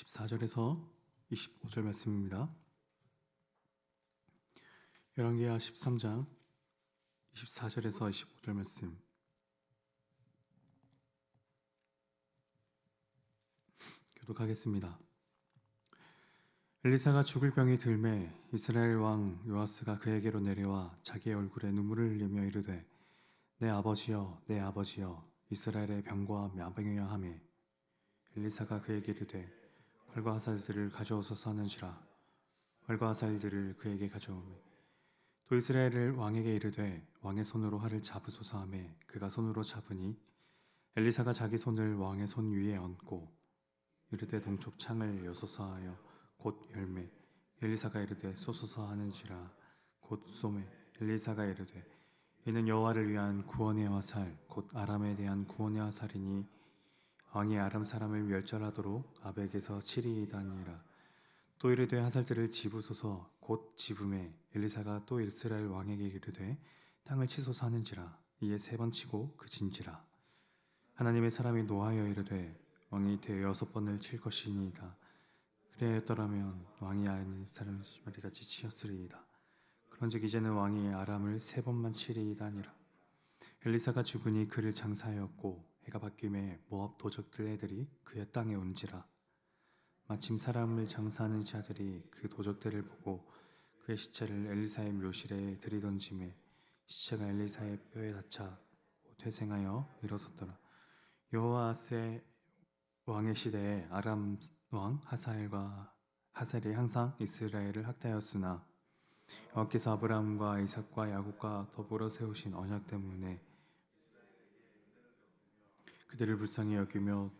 14절에서 25절 말씀입니다. 열왕기하 13장 24절에서 25절 말씀 교독하겠습니다. 엘리사가 죽을 병이 들매 이스라엘 왕 요아스가 그에게로 내려와 자기의 얼굴에 눈물을 흘리며 이르되 내 아버지여 내 아버지여 이스라엘의 병과 마병이여 하매 엘리사가 그에게 이르되 활과 화살들을 가져오소서 하는지라. 활과 화살들을 그에게 가져오매 또 이스라엘 왕에게 이르되 왕의 손으로 활을 잡으소서 하매 그가 손으로 잡으니 엘리사가 자기 손을 왕의 손 위에 얹고 이르되 동쪽 창을 여소서 하여 곧 열매 엘리사가 이르되 쏘소서 하는지라. 곧 쏘매 엘리사가 이르되 이는 여호와를 위한 구원의 화살 곧 아람에 대한 구원의 화살이니 왕이 아람 사람을 멸절하도록 아벡에서 치리이다 하니라. 또 이르되 화살들을 집으소서. 곧 집음에 엘리사가 또 이스라엘 왕에게 이르되 땅을 치소서 하는지라. 이에 3번 치고 그친지라. 하나님의 사람이 노하여 이르되 왕이 대여섯 번을 칠 것이니이다. 그래야였더라면 왕이 사람 머리같이 치었으리이다. 그런즉 이제는 왕이 아람을 3번만 치리이다 하니라. 엘리사가 죽으니 그를 장사하였고 해가 바뀜에 모압 도적들 애들이 그의 땅에 온지라. 마침 사람을 장사하는 자들이 그 도적들을 보고 그의 시체를 엘리사의 묘실에 들이던짐에 시체가 엘리사의 뼈에 닿자 퇴생하여 일어섰더라. 여호아스의 왕의 시대에 아람 왕 하사엘이 항상 이스라엘을 학대하였으나 여호와께서 아브라함과 이삭과 야곱과 더불어 세우신 언약 때문에 그들을 불쌍히 여기며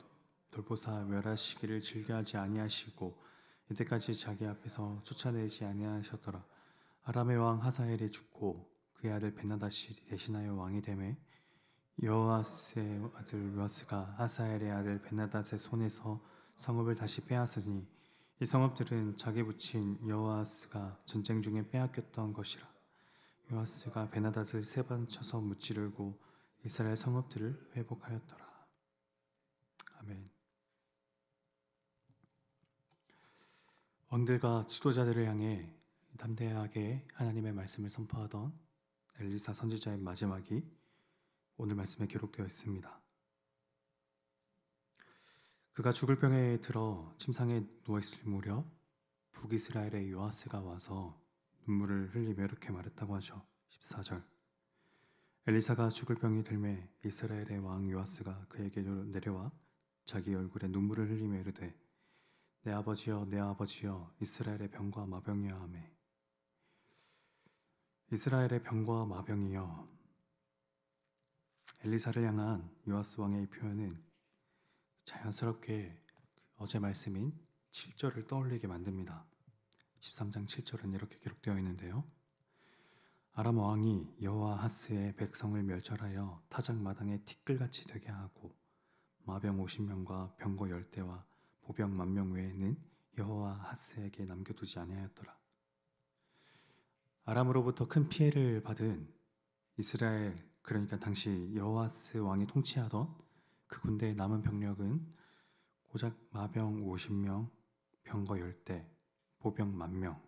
돌보사 멸하시기를 즐겨하지 아니하시고 이때까지 자기 앞에서 쫓아내지 아니하셨더라. 아람의 왕 하사엘이 죽고 그의 아들 벤하닷이 대신하여 왕이 되매 여호아스의 아들 요아스가 하사엘의 아들 벤하닷의 손에서 성읍을 다시 빼앗으니 이 성읍들은 자기 부친 여호아스가 전쟁 중에 빼앗겼던 것이라. 요아스가 벤하닷을 3번 쳐서 무찌르고 이스라엘 성읍들을 회복하였더라. 아멘. 왕들과 지도자들을 향해 담대하게 하나님의 말씀을 선포하던 엘리사 선지자의 마지막이 오늘 말씀에 기록되어 있습니다. 그가 죽을 병에 들어 침상에 누워있을 무렵 북이스라엘의 요아스가 와서 눈물을 흘리며 이렇게 말했다고 하죠. 14절 엘리사가 죽을 병이 들매 이스라엘의 왕 요아스가 그에게로 내려와 자기 얼굴에 눈물을 흘리며 이르되 내 아버지여 내 아버지여 이스라엘의 병과 마병이여 하매 이스라엘의 병과 마병이여. 엘리사를 향한 요아스 왕의 표현은 자연스럽게 어제 말씀인 7절을 떠올리게 만듭니다. 13장 7절은 이렇게 기록되어 있는데요. 아람 왕이 여호아하스의 백성을 멸절하여 타작마당에 티끌같이 되게 하고 마병 50명과 병거 10대와 보병 10,000명 외에는 여호아하스에게 남겨두지 아니하였더라. 아람으로부터 큰 피해를 받은 이스라엘, 그러니까 당시 여호아스 왕이 통치하던 그 군대의 남은 병력은 고작 마병 50명, 병거 10대, 보병 10,000명.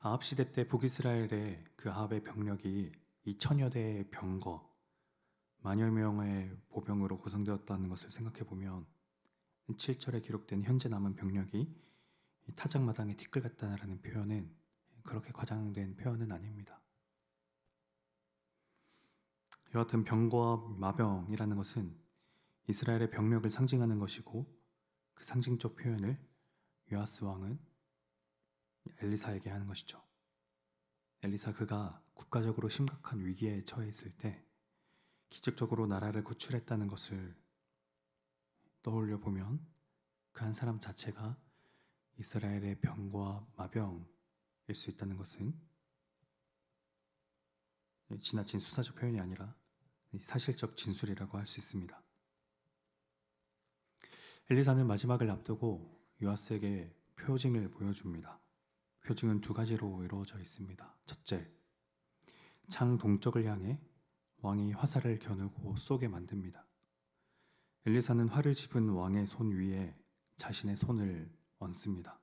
아합 시대 때 북이스라엘의 그 아합의 병력이 2,000여 대의 병거, 만여 명의 보병으로 구성되었다는 것을 생각해 보면 7절에 기록된 현재 남은 병력이 타작마당에 티끌 같다라는 표현은 그렇게 과장된 표현은 아닙니다. 여하튼 병거와 마병이라는 것은 이스라엘의 병력을 상징하는 것이고 그 상징적 표현을 요아스 왕은 엘리사에게 하는 것이죠. 엘리사 그가 국가적으로 심각한 위기에 처해 있을 때 기적적으로 나라를 구출했다는 것을 떠올려 보면 그 한 사람 자체가 이스라엘의 병과 마병일 수 있다는 것은 지나친 수사적 표현이 아니라 사실적 진술이라고 할 수 있습니다. 엘리사는 마지막을 앞두고 요아스에게 표징을 보여줍니다. 표징은 2가지로 이루어져 있습니다. 첫째, 창 동쪽을 향해 왕이 화살을 겨누고 쏘게 만듭니다. 엘리사는 활을 집은 왕의 손 위에 자신의 손을 얹습니다.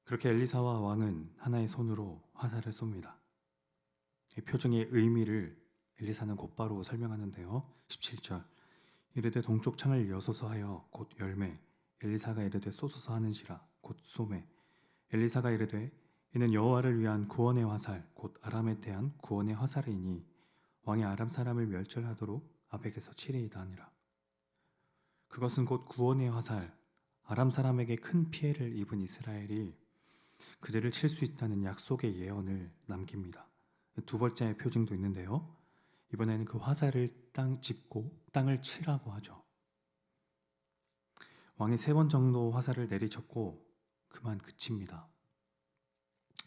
그렇게 엘리사와 왕은 하나의 손으로 화살을 쏩니다. 이 표정의 의미를 엘리사는 곧바로 설명하는데요. 17절 이르되 동쪽 창을 여소서 하여 곧 열매 엘리사가 이르되 쏘소서 하는지라 곧 쏘매 엘리사가 이르되 이는 여호와를 위한 구원의 화살 곧 아람에 대한 구원의 화살이니 왕이 아람 사람을 멸절하도록 아벡에서 치리이다 하니라. 그것은 곧 구원의 화살, 아람 사람에게 큰 피해를 입은 이스라엘이 그들을 칠 수 있다는 약속의 예언을 남깁니다. 두 번째 표징도 있는데요. 이번에는 그 화살을 짚고 땅을 치라고 하죠. 왕이 3번 정도 화살을 내리쳤고 그만 그칩니다.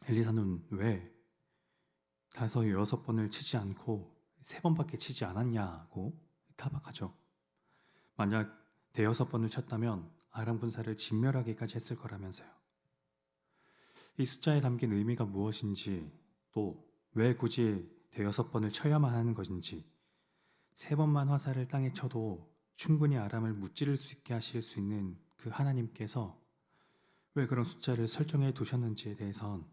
엘리사는 왜 5, 6번을 치지 않고 3번밖에 치지 않았냐고 타박하죠. 만약 대여섯 번을 쳤다면 아람 군사를 진멸하기까지 했을 거라면서요. 이 숫자에 담긴 의미가 무엇인지 또 왜 굳이 대여섯 번을 쳐야만 하는 것인지 3번만 화살을 땅에 쳐도 충분히 아람을 무찌를 수 있게 하실 수 있는 그 하나님께서 왜 그런 숫자를 설정해 두셨는지에 대해선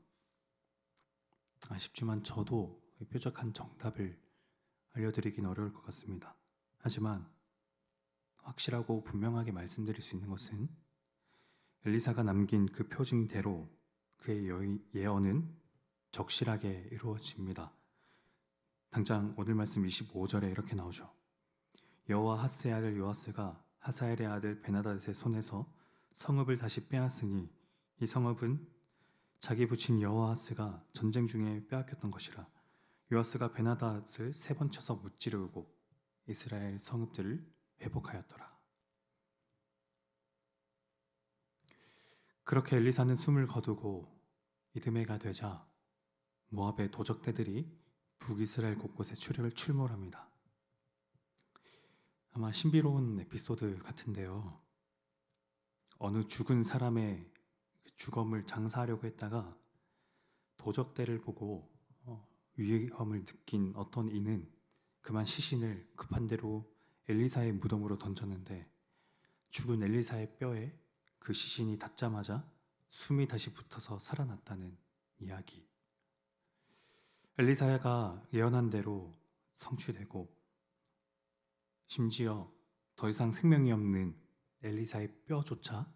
아쉽지만 저도 뾰족한 정답을 알려드리긴 어려울 것 같습니다. 하지만 확실하고 분명하게 말씀드릴 수 있는 것은 엘리사가 남긴 그 표징대로 그의 예언은 적실하게 이루어집니다. 당장 오늘 말씀 25절에 이렇게 나오죠. 여호와 하스의 아들 요아스가 하사엘의 아들 베나닷의 손에서 성읍을 다시 빼앗으니 이 성읍은 자기 부친 여호아스가 전쟁 중에 빼앗겼던 것이라. 요아스가 베나닷을 3번 쳐서 무찌르고 이스라엘 성읍들을 회복하였더라. 그렇게 엘리사는 숨을 거두고 이듬해가 되자 모압의 도적대들이 북이스라엘 곳곳에 출몰합니다. 아마 신비로운 에피소드 같은데요. 어느 죽은 사람의 주검을 장사하려고 했다가 도적대를 보고 위험을 느낀 어떤 이는 그만 시신을 급한 대로 엘리사의 무덤으로 던졌는데 죽은 엘리사의 뼈에 그 시신이 닿자마자 숨이 다시 붙어서 살아났다는 이야기. 엘리사가 예언한 대로 성취되고 심지어 더 이상 생명이 없는 엘리사의 뼈조차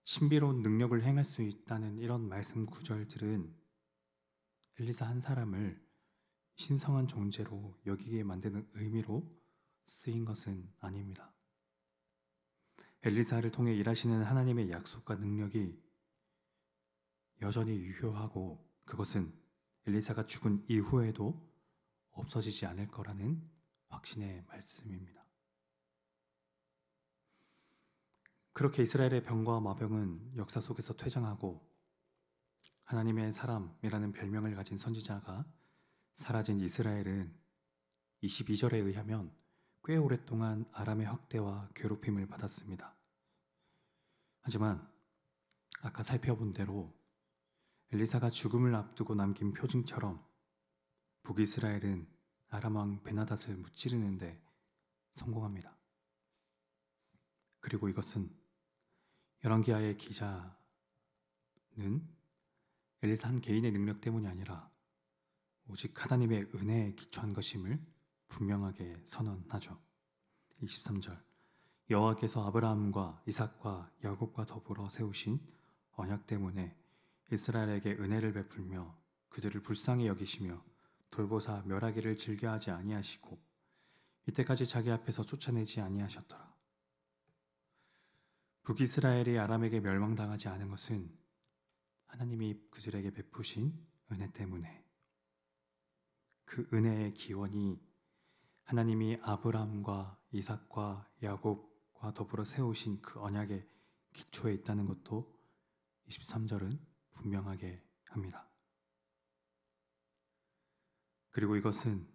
신비로운 능력을 행할 수 있다는 이런 말씀 구절들은 엘리사 한 사람을 신성한 존재로 여기게 만드는 의미로 쓰인 것은 아닙니다. 엘리사를 통해 일하시는 하나님의 약속과 능력이 여전히 유효하고 그것은 엘리사가 죽은 이후에도 없어지지 않을 거라는 확신의 말씀입니다. 그렇게 이스라엘의 병과 마병은 역사 속에서 퇴장하고 하나님의 사람이라는 별명을 가진 선지자가 사라진 이스라엘은 22절에 의하면 꽤 오랫동안 아람의 학대와 괴롭힘을 받았습니다. 하지만 아까 살펴본 대로 엘리사가 죽음을 앞두고 남긴 표징처럼 북이스라엘은 아람 왕 베나닷을 무찌르는데 성공합니다. 그리고 이것은 열왕기하의 기자는 엘리사 한 개인의 능력 때문이 아니라 오직 하나님의 은혜에 기초한 것임을 분명하게 선언하죠. 23절 여호와께서 아브라함과 이삭과 야곱과 더불어 세우신 언약 때문에 이스라엘에게 은혜를 베풀며 그들을 불쌍히 여기시며 돌보사 멸하기를 즐겨하지 아니하시고 이때까지 자기 앞에서 쫓아내지 아니하셨더라. 북이스라엘이 아람에게 멸망당하지 않은 것은 하나님이 그들에게 베푸신 은혜 때문에 그 은혜의 기원이 하나님이 아브라함과 이삭과 야곱과 더불어 세우신 그 언약의 기초에 있다는 것도 23절은 분명하게 합니다. 그리고 이것은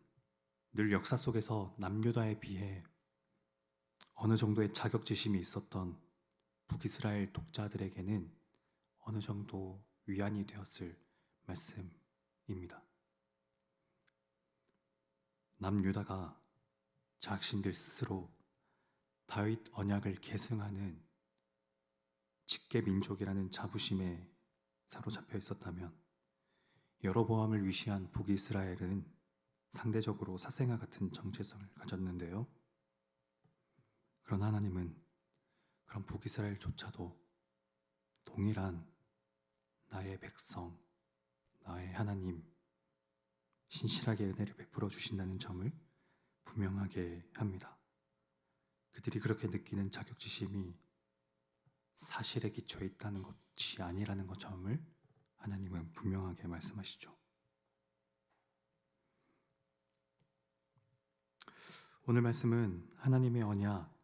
늘 역사 속에서 남유다에 비해 어느 정도의 자격지심이 있었던 북이스라엘 독자들에게는 어느 정도 위안이 되었을 말씀입니다. 남유다가 자신들 스스로 다윗 언약을 계승하는 직계 민족이라는 자부심에 사로잡혀 있었다면 여로보암을 위시한 북이스라엘은 상대적으로 사생아 같은 정체성을 가졌는데요. 그러나 하나님은 그런 북이스라엘조차도 동일한 나의 백성, 나의 하나님, 신실하게 은혜를 베풀어 주신다는 점을 분명하게 합니다. 그들이 그렇게 느끼는 자격지심이 사실에 기초에 있다는 것이 아니라는 것 점을 하나님은 분명하게 말씀하시죠. 오늘 말씀은 하나님의 언약,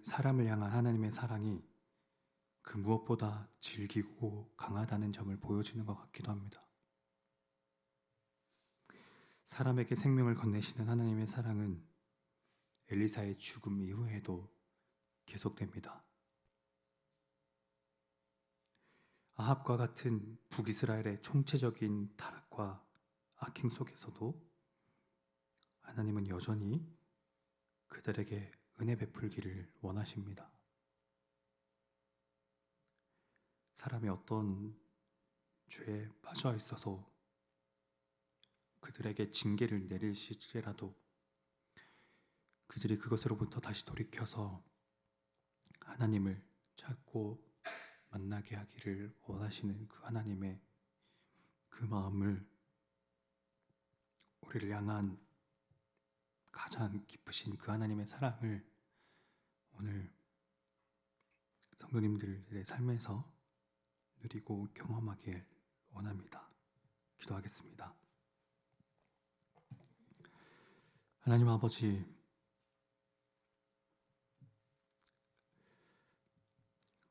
사람을 향한 하나님의 사랑이 그 무엇보다 질기고 강하다는 점을 보여주는 것 같기도 합니다. 사람에게 생명을 건네시는 하나님의 사랑은 엘리사의 죽음 이후에도 계속됩니다. 아합과 같은 북이스라엘의 총체적인 타락과 악행 속에서도 하나님은 여전히 그들에게 은혜 베풀기를 원하십니다. 사람이 어떤 죄에 빠져 있어서 그들에게 징계를 내리실지라도 그들이 그것으로부터 다시 돌이켜서 하나님을 찾고 만나게 하기를 원하시는 그 하나님의 그 마음을 우리를 향한 가장 깊으신 그 하나님의 사랑을 오늘 성도님들의 삶에서 누리고 경험하길 원합니다. 기도하겠습니다. 하나님 아버지,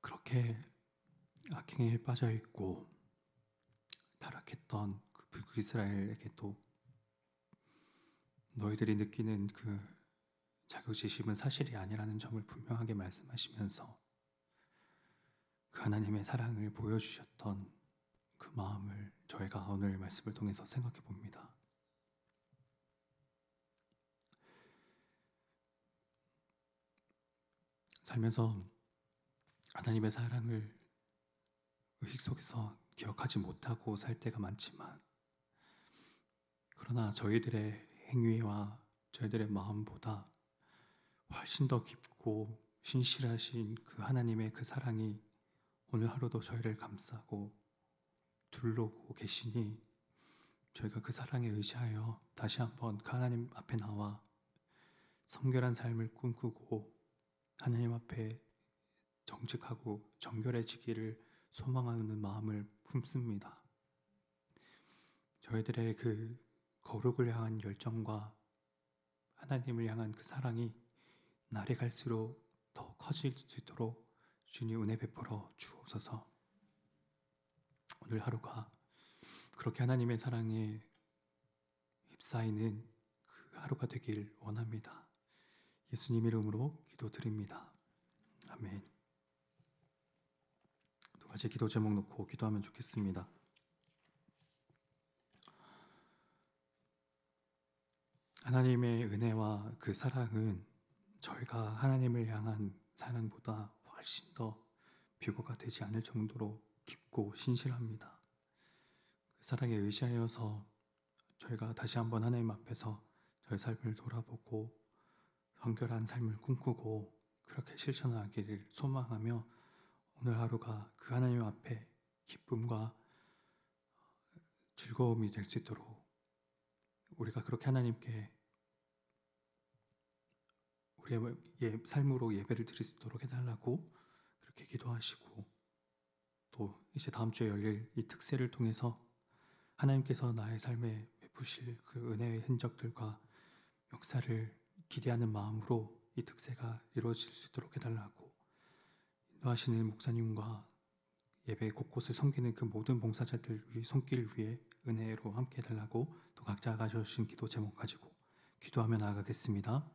그렇게 악행에 빠져 있고 타락했던 그 북이스라엘에게도 너희들이 느끼는 그 자격지심은 사실이 아니라는 점을 분명하게 말씀하시면서 그 하나님의 사랑을 보여주셨던 그 마음을 저희가 오늘 말씀을 통해서 생각해 봅니다. 살면서 하나님의 사랑을 의식 속에서 기억하지 못하고 살 때가 많지만, 그러나 저희들의 행위와 저희들의 마음보다 훨씬 더 깊고 신실하신 그 하나님의 그 사랑이 오늘 하루도 저희를 감싸고 둘러오고 계시니 저희가 그 사랑에 의지하여 다시 한번 그 하나님 앞에 나와 성결한 삶을 꿈꾸고 하나님 앞에 정직하고 정결해지기를 소망하는 마음을 품습니다. 저희들의 그 거룩을 향한 열정과 하나님을 향한 그 사랑이 날이 갈수록 더 커질 수 있도록 주님 은혜 베풀어 주옵소서. 오늘 하루가 그렇게 하나님의 사랑에 휩싸이는 그 하루가 되길 원합니다. 예수님 이름으로 기도드립니다. 아멘. 두 가지 기도 제목 놓고 기도하면 좋겠습니다. 하나님의 은혜와 그 사랑은 저희가 하나님을 향한 사랑보다 훨씬 더 비교가 되지 않을 정도로 깊고 신실합니다. 그 사랑에 의지하여서 저희가 다시 한번 하나님 앞에서 저희 삶을 돌아보고 성결한 삶을 꿈꾸고 그렇게 실천하기를 소망하며 오늘 하루가 그 하나님 앞에 기쁨과 즐거움이 될 수 있도록 우리가 그렇게 하나님께 우리의 삶으로 예배를 드릴 수 있도록 해달라고 그렇게 기도하시고, 또 이제 다음 주에 열릴 이 특세를 통해서 하나님께서 나의 삶에 베푸실 그 은혜의 흔적들과 역사를 기대하는 마음으로 이 특세가 이루어질 수 있도록 해달라고, 인도하시는 목사님과 예배 곳곳을 섬기는 그 모든 봉사자들 우리 손길 위에 은혜로 함께 해달라고 또 각자가 가져주신 기도 제목 가지고 기도하며 나아가겠습니다.